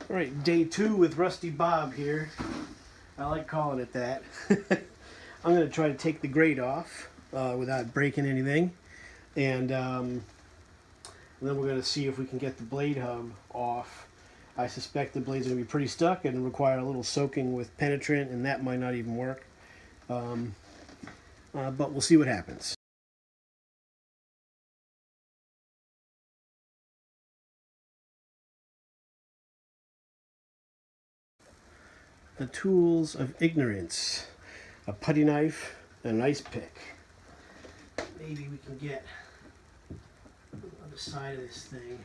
All right, day 2 with Rusty Bob here. I like calling it that. I'm going to try to take the grate off without breaking anything. And then we're going to see if we can get the blade hub off. I suspect the blade's going to be pretty stuck and require a little soaking with penetrant, and that might not even work. But we'll see what happens. The tools of ignorance: a putty knife and an ice pick. Maybe we can get on the other side of this thing.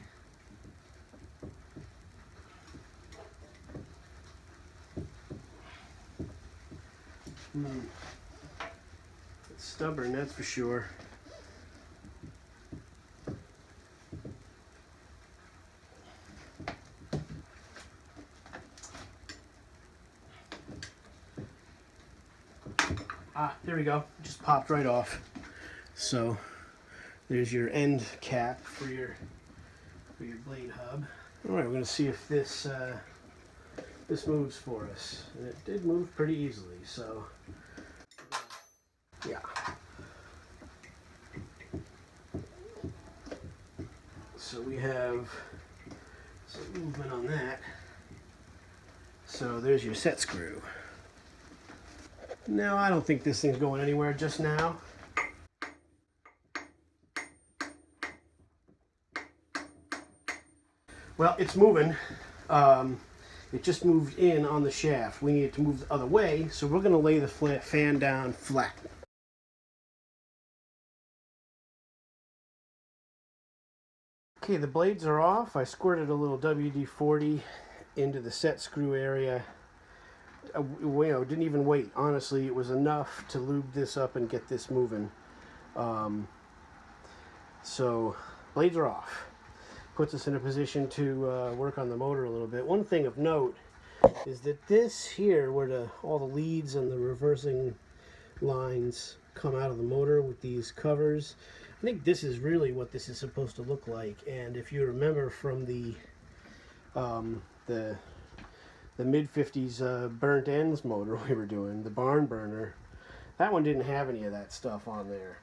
It's stubborn, that's for sure. Ah, there we go. It just popped right off. So there's your end cap for your blade hub. All right, we're going to see if this this moves for us, and it did move pretty easily. So yeah. So we have some movement on that. So there's your set screw. Now, I don't think this thing's going anywhere just now. Well, it's moving. It just moved in on the shaft. We need it to move the other way, so we're going to lay the fan down flat. Okay, the blades are off. I squirted a little WD-40 into the set screw area. It didn't even wait. Honestly, it was enough to lube this up and get this moving. So blades are off. Puts us in a position to work on the motor a little bit. One thing of note is that this here, where all the leads and the reversing lines come out of the motor with these covers, I think this is really what this is supposed to look like. And if you remember from the mid-50s burnt ends motor we were doing, the barn burner, that one didn't have any of that stuff on there.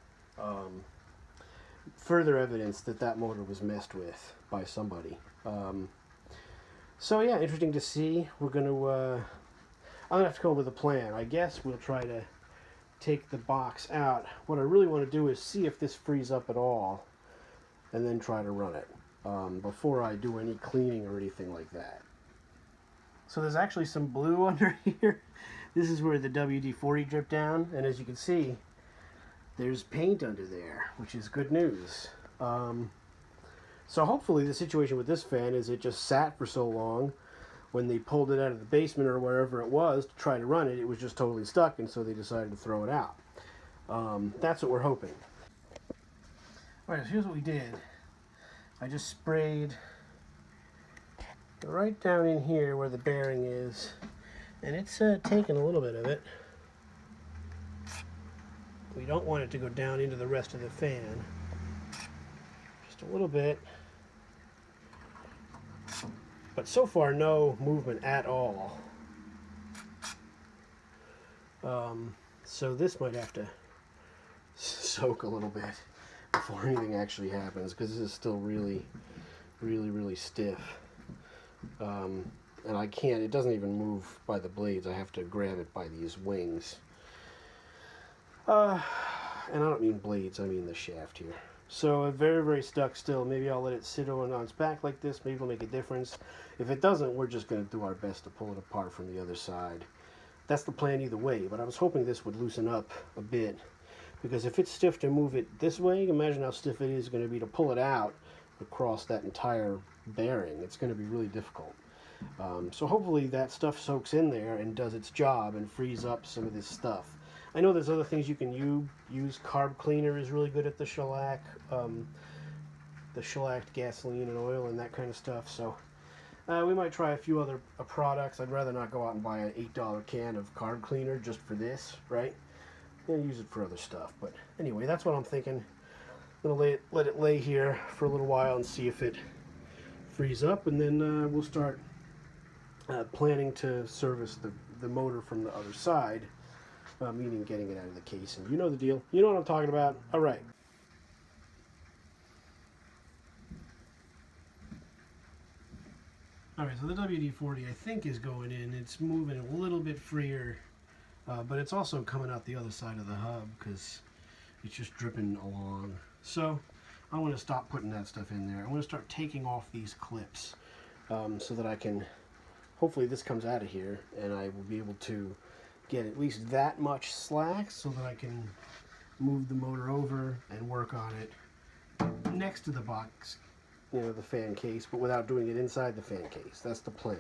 Further evidence that that motor was messed with by somebody. So yeah, interesting to see. We're gonna I'm gonna have to come up with a plan. I guess we'll try to take the box out. What I really want to do is see if this frees up at all, and then try to run it before I do any cleaning or anything like that. So there's actually some blue under here. This is where the WD-40 dripped down, and as you can see, there's paint under there, which is good news. So hopefully the situation with this fan is it just sat for so long. When they pulled it out of the basement or wherever it was to try to run it, it was just totally stuck, and so they decided to throw it out. That's what we're hoping. All right, so here's what we did. I just sprayed right down in here where the bearing is, and it's taken a little bit of it. We don't want it to go down into the rest of the fan. Just a little bit. But so far, no movement at all. So this might have to soak a little bit before anything actually happens, because this is still really, really, really stiff. And I can't, it doesn't even move by the blades. I have to grab it by these wings. And I don't mean blades, I mean the shaft here. So I'm very, very stuck still. Maybe I'll let it sit on its back like this. Maybe it'll make a difference. If it doesn't, we're just going to do our best to pull it apart from the other side. That's the plan either way, but I was hoping this would loosen up a bit. Because if it's stiff to move it this way, imagine how stiff it is going to be to pull it out across that entire bearing. It's going to be really difficult. So hopefully that stuff soaks in there and does its job and frees up some of this stuff. I know there's other things you can use. Carb cleaner is really good at the shellac, the shellacked gasoline and oil and that kind of stuff. So we might try a few other products. I'd rather not go out and buy an $8 can of carb cleaner just for this, right? And use it for other stuff. But anyway, that's what I'm thinking. I'm gonna let it lay here for a little while and see if it frees up, and then we'll start planning to service the motor from the other side, meaning getting it out of the case. And you know the deal. You know what I'm talking about. All right. All right, so the WD-40 I think is going in. It's moving a little bit freer, but it's also coming out the other side of the hub because it's just dripping along. So I want to stop putting that stuff in there. I want to start taking off these clips so that I can, hopefully this comes out of here and I will be able to get at least that much slack so that I can move the motor over and work on it next to the box, you know, the fan case, but without doing it inside the fan case. That's the plan.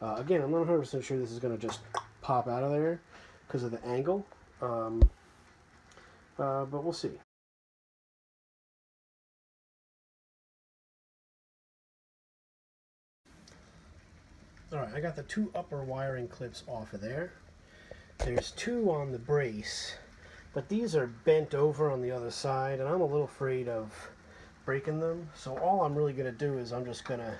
Again, I'm not 100% sure this is going to just pop out of there because of the angle, but we'll see. Alright, I got the two upper wiring clips off of there. There's two on the brace, but these are bent over on the other side, and I'm a little afraid of breaking them. So all I'm really going to do is I'm just going to,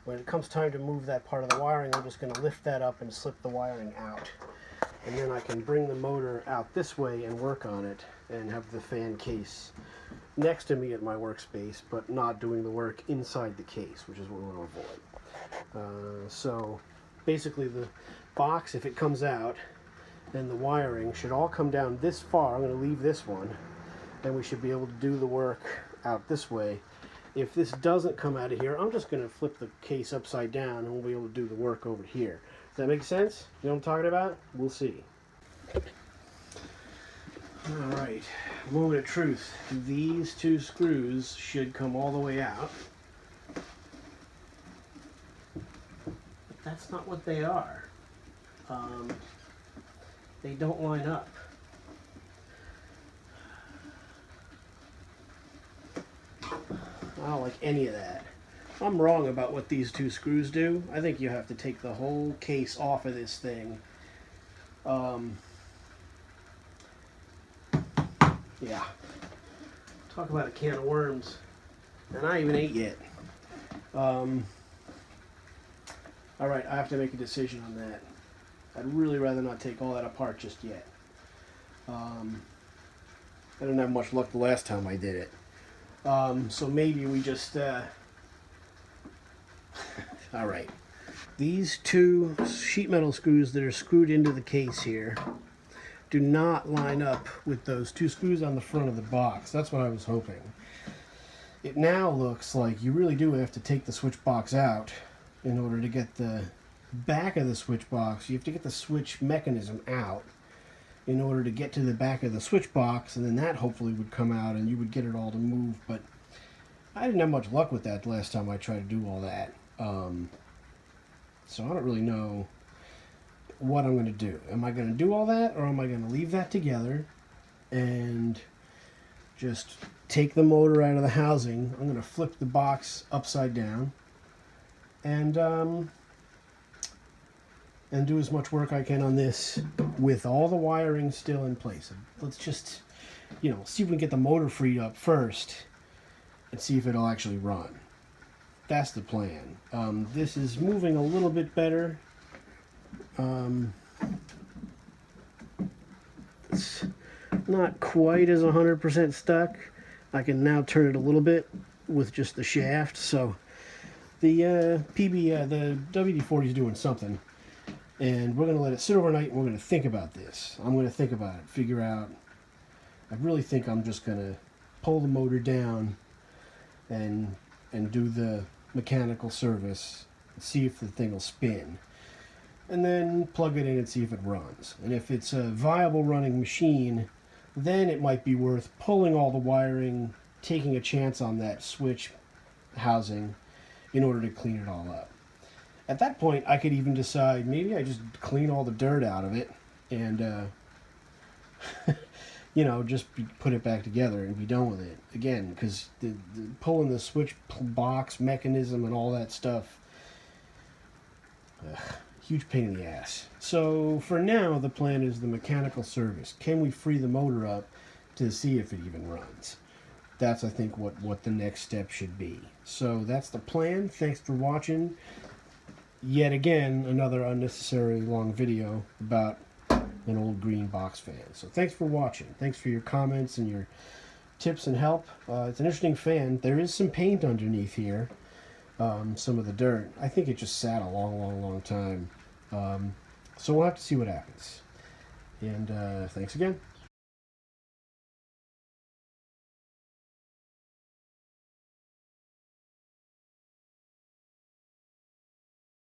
when it comes time to move that part of the wiring, I'm just going to lift that up and slip the wiring out. And then I can bring the motor out this way and work on it and have the fan case next to me at my workspace, but not doing the work inside the case, which is what we want to avoid. So basically the box, if it comes out, then the wiring should all come down this far. I'm going to leave this one, and we should be able to do the work out this way. If this doesn't come out of here, I'm just going to flip the case upside down and we'll be able to do the work over here. Does that make sense? You know what I'm talking about? We'll see. Alright, moment of truth. These two screws should come all the way out. But that's not what they are. They don't line up. I don't like any of that. I'm wrong about what these two screws do. I think you have to take the whole case off of this thing. Yeah. Talk about a can of worms. And I even ate yet. Alright, I have to make a decision on that. I'd really rather not take all that apart just yet. I didn't have much luck the last time I did it. So maybe we just, alright. These two sheet metal screws that are screwed into the case here do not line up with those two screws on the front of the box. That's what I was hoping. It now looks like you really do have to take the switch box out in order to get the back of the switch box. You have to get the switch mechanism out in order to get to the back of the switch box, and then that hopefully would come out and you would get it all to move. But I didn't have much luck with that the last time I tried to do all that. So I don't really know what I'm going to do. Am I going to do all that, or am I going to leave that together and just take the motor out of the housing? I'm going to flip the box upside down and do as much work I can on this with all the wiring still in place. Let's just, you know, see if we can get the motor freed up first and see if it'll actually run. That's the plan. This is moving a little bit better. It's not quite as 100% stuck. I can now turn it a little bit with just the shaft. So the the WD-40 is doing something. And we're going to let it sit overnight, and we're going to think about this. I'm going to think about it, figure out. I really think I'm just going to pull the motor down and do the mechanical service, see if the thing will spin. And then plug it in and see if it runs. And if it's a viable running machine, then it might be worth pulling all the wiring, taking a chance on that switch housing in order to clean it all up. At that point, I could even decide maybe I just clean all the dirt out of it and, you know, just put it back together and be done with it. Again, because the pulling the switch box mechanism and all that stuff, huge pain in the ass. So for now, the plan is the mechanical service. Can we free the motor up to see if it even runs? That's, I think, what the next step should be. So that's the plan. Thanks for watching. yet again, another unnecessarily long video about an old green box fan. So thanks for watching. Thanks for your comments and your tips and help. It's an interesting fan. There is some paint underneath here, some of the dirt. I think it just sat a long time. So we'll have to see what happens. And thanks again.